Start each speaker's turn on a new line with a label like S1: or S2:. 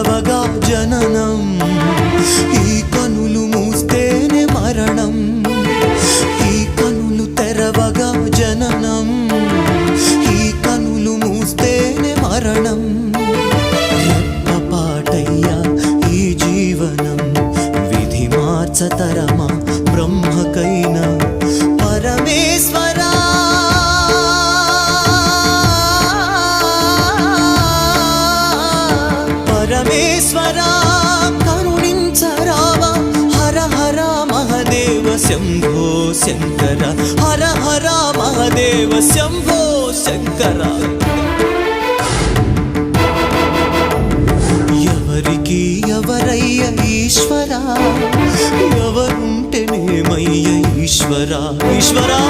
S1: తెరవగా జననం, ఈ కనులు మూస్తేనే మరణం. ఈ కనులు తెరవగా జననం, ఈ కనులు మూస్తేనే మరణం. రెప్పపాటయ్యా ఈ జీవనం, విధి మార్చతరమా బ్రహ్మకైనా. పరమేశ్వరా పరమేశ్వరా కరుణించరావా. హర హర మహదేవ శంభో శంకర, హర హర మహదేవ శంభో శంకర. ఎవరికి ఎవరయ్య ఈశ్వరా, ఎవరుంటేనేమయ్య ఈశ్వరా. ఈశ్వరా